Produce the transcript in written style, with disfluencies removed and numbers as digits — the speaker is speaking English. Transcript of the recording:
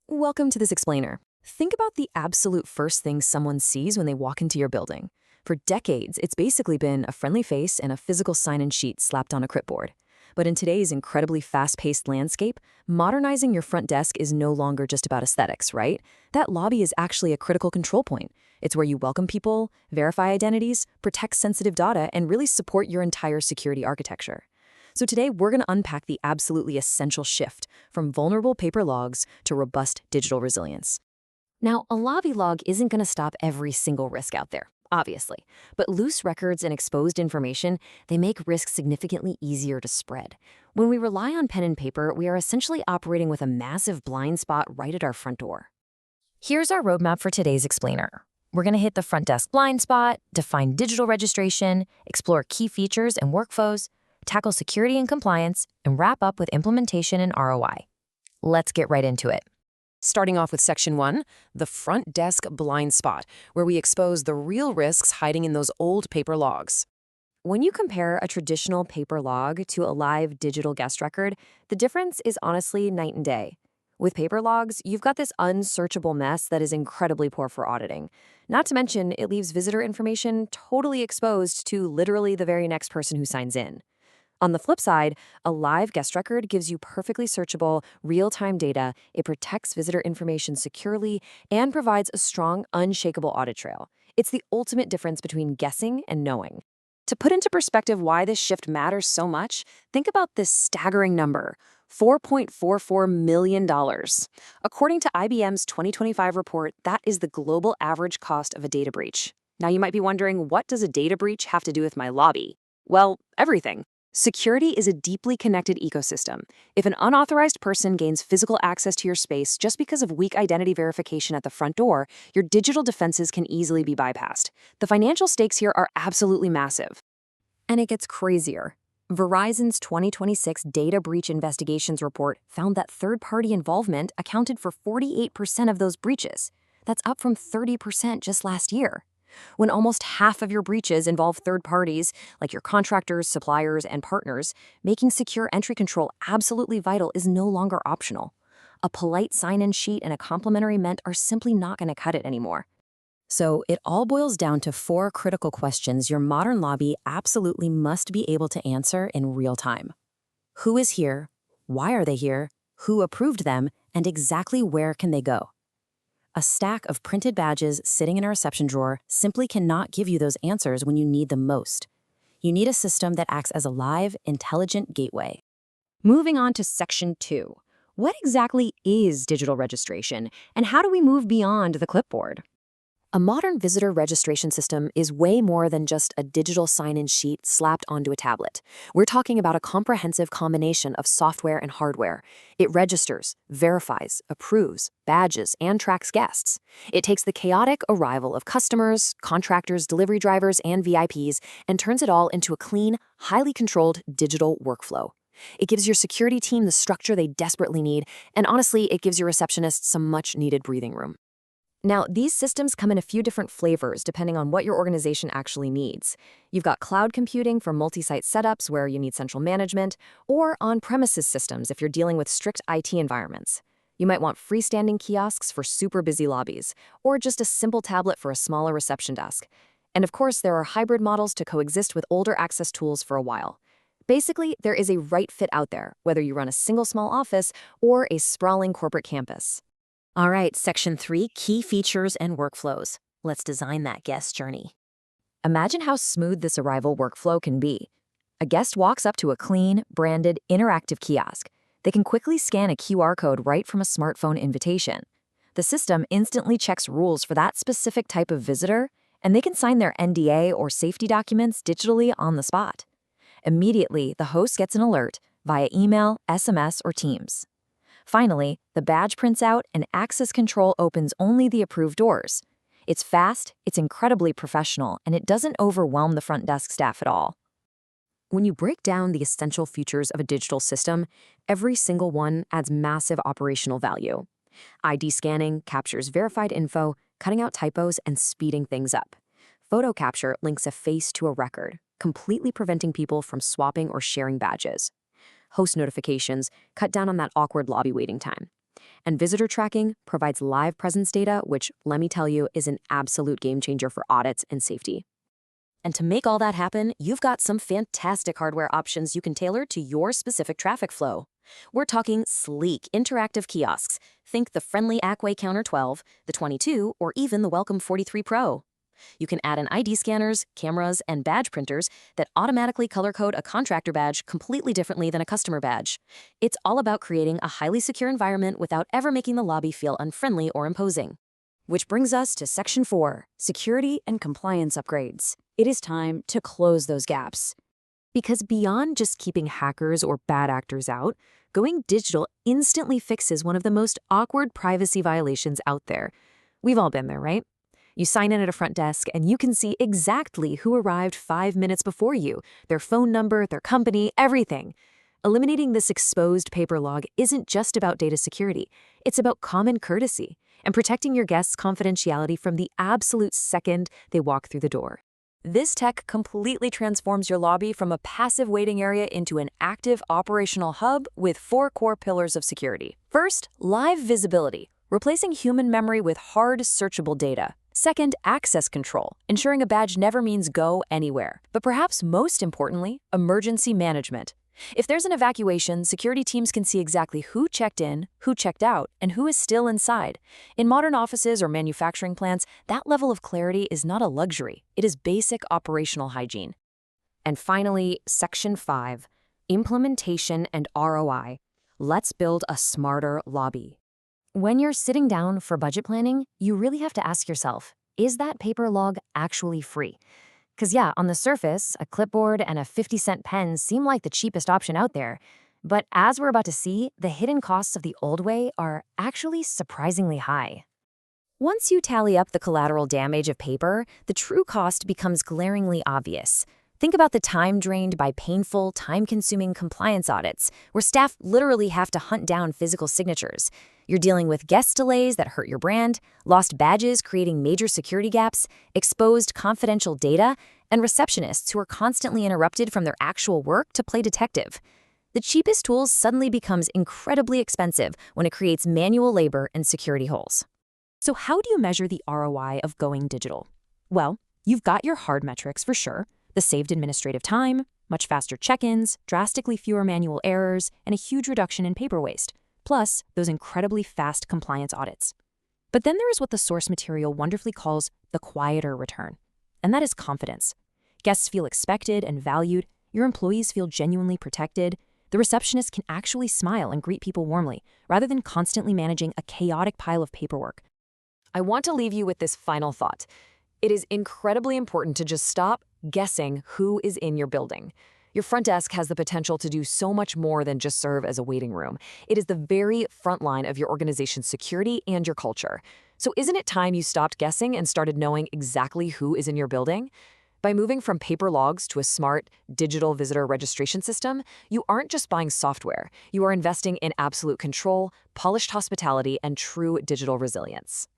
Welcome to this explainer. Think about the absolute first thing someone sees when they walk into your building. For decades, it's basically been a friendly face and a physical sign-in sheet slapped on a clipboard. But in today's incredibly fast-paced landscape, modernizing your front desk is no longer just about aesthetics, right? That lobby is actually a critical control point. It's where you welcome people, verify identities, protect sensitive data, and really support your entire security architecture. So today, we're going to unpack the absolutely essential shift from vulnerable paper logs to robust digital resilience. Now, a lobby log isn't going to stop every single risk out there, obviously. But loose records and exposed information, they make risk significantly easier to spread. When we rely on pen and paper, we are essentially operating with a massive blind spot right at our front door. Here's our roadmap for today's explainer. We're going to hit the front desk blind spot, define digital registration, explore key features and workflows, tackle security and compliance, and wrap up with implementation and ROI. Let's get right into it. Starting off with Section 1, the front desk blind spot, where we expose the real risks hiding in those old paper logs. When you compare a traditional paper log to a live digital guest record, the difference is honestly night and day. With paper logs, you've got this unsearchable mess that is incredibly poor for auditing. Not to mention, it leaves visitor information totally exposed to literally the very next person who signs in. On the flip side, a live guest record gives you perfectly searchable, real-time data, it protects visitor information securely, and provides a strong, unshakable audit trail. It's the ultimate difference between guessing and knowing. To put into perspective why this shift matters so much, think about this staggering number, $4.44 million. According to IBM's 2025 report, that is the global average cost of a data breach. Now you might be wondering, what does a data breach have to do with my lobby? Well, everything. Security is a deeply connected ecosystem. If an unauthorized person gains physical access to your space just because of weak identity verification at the front door, your digital defenses can easily be bypassed. The financial stakes here are absolutely massive. And it gets crazier. Verizon's 2026 Data Breach Investigations report found that third-party involvement accounted for 48% of those breaches. That's up from 30% just last year. When almost half of your breaches involve third parties, like your contractors, suppliers, and partners, making secure entry control absolutely vital is no longer optional. A polite sign-in sheet and a complimentary mint are simply not going to cut it anymore. So it all boils down to 4 critical questions your modern lobby absolutely must be able to answer in real time. Who is here? Why are they here? Who approved them? And exactly where can they go? A stack of printed badges sitting in a reception drawer simply cannot give you those answers when you need them most. You need a system that acts as a live, intelligent gateway. Moving on to Section 2. What exactly is digital registration, and how do we move beyond the clipboard? A modern visitor registration system is way more than just a digital sign-in sheet slapped onto a tablet. We're talking about a comprehensive combination of software and hardware. It registers, verifies, approves, badges, and tracks guests. It takes the chaotic arrival of customers, contractors, delivery drivers, and VIPs and turns it all into a clean, highly controlled digital workflow. It gives your security team the structure they desperately need, and honestly, it gives your receptionists some much-needed breathing room. Now, these systems come in a few different flavors depending on what your organization actually needs. You've got cloud computing for multi-site setups where you need central management, or on-premises systems if you're dealing with strict IT environments. You might want freestanding kiosks for super busy lobbies, or just a simple tablet for a smaller reception desk. And of course, there are hybrid models to coexist with older access tools for a while. Basically, there is a right fit out there, whether you run a single small office or a sprawling corporate campus. All right, Section 3, key features and workflows. Let's design that guest journey. Imagine how smooth this arrival workflow can be. A guest walks up to a clean, branded, interactive kiosk. They can quickly scan a QR code right from a smartphone invitation. The system instantly checks rules for that specific type of visitor, and they can sign their NDA or safety documents digitally on the spot. Immediately, the host gets an alert via email, SMS, or Teams. Finally, the badge prints out and access control opens only the approved doors. It's fast, it's incredibly professional, and it doesn't overwhelm the front desk staff at all. When you break down the essential features of a digital system, every single one adds massive operational value. ID scanning captures verified info, cutting out typos and speeding things up. Photo capture links a face to a record, completely preventing people from swapping or sharing badges. Host notifications cut down on that awkward lobby waiting time. And visitor tracking provides live presence data, which, let me tell you, is an absolute game changer for audits and safety. And to make all that happen, you've got some fantastic hardware options you can tailor to your specific traffic flow. We're talking sleek, interactive kiosks. Think the friendly Acway Counter 12, the 22, or even the Welcome 43 Pro. You can add in ID scanners, cameras, and badge printers that automatically color code a contractor badge completely differently than a customer badge. It's all about creating a highly secure environment without ever making the lobby feel unfriendly or imposing. Which brings us to Section 4, Security and Compliance Upgrades. It is time to close those gaps. Because beyond just keeping hackers or bad actors out, going digital instantly fixes one of the most awkward privacy violations out there. We've all been there, right? You sign in at a front desk and you can see exactly who arrived 5 minutes before you, their phone number, their company, everything. Eliminating this exposed paper log isn't just about data security. It's about common courtesy and protecting your guests' confidentiality from the absolute second they walk through the door. This tech completely transforms your lobby from a passive waiting area into an active operational hub with 4 core pillars of security. First, live visibility, replacing human memory with hard, searchable data. Second, access control, ensuring a badge never means go anywhere. But perhaps most importantly, emergency management. If there's an evacuation, security teams can see exactly who checked in, who checked out, and who is still inside. In modern offices or manufacturing plants, that level of clarity is not a luxury. It is basic operational hygiene. And finally, Section 5, Implementation and ROI. Let's build a smarter lobby. When you're sitting down for budget planning, you really have to ask yourself, is that paper log actually free? Because yeah, on the surface, a clipboard and a 50-cent pen seem like the cheapest option out there. But as we're about to see, the hidden costs of the old way are actually surprisingly high. Once you tally up the collateral damage of paper, the true cost becomes glaringly obvious. Think about the time drained by painful, time-consuming compliance audits, where staff literally have to hunt down physical signatures. You're dealing with guest delays that hurt your brand, lost badges creating major security gaps, exposed confidential data, and receptionists who are constantly interrupted from their actual work to play detective. The cheapest tools suddenly becomes incredibly expensive when it creates manual labor and security holes. So how do you measure the ROI of going digital? Well, you've got your hard metrics for sure. The saved administrative time, much faster check-ins, drastically fewer manual errors, and a huge reduction in paper waste, plus those incredibly fast compliance audits. But then there is what the source material wonderfully calls the quieter return, and that is confidence. Guests feel expected and valued, your employees feel genuinely protected, the receptionist can actually smile and greet people warmly, rather than constantly managing a chaotic pile of paperwork. I want to leave you with this final thought. It is incredibly important to just stop guessing who is in your building. Your front desk has the potential to do so much more than just serve as a waiting room. It is the very front line of your organization's security and your culture. So isn't it time you stopped guessing and started knowing exactly who is in your building? By moving from paper logs to a smart, digital visitor registration system, you aren't just buying software. You are investing in absolute control, polished hospitality, and true digital resilience.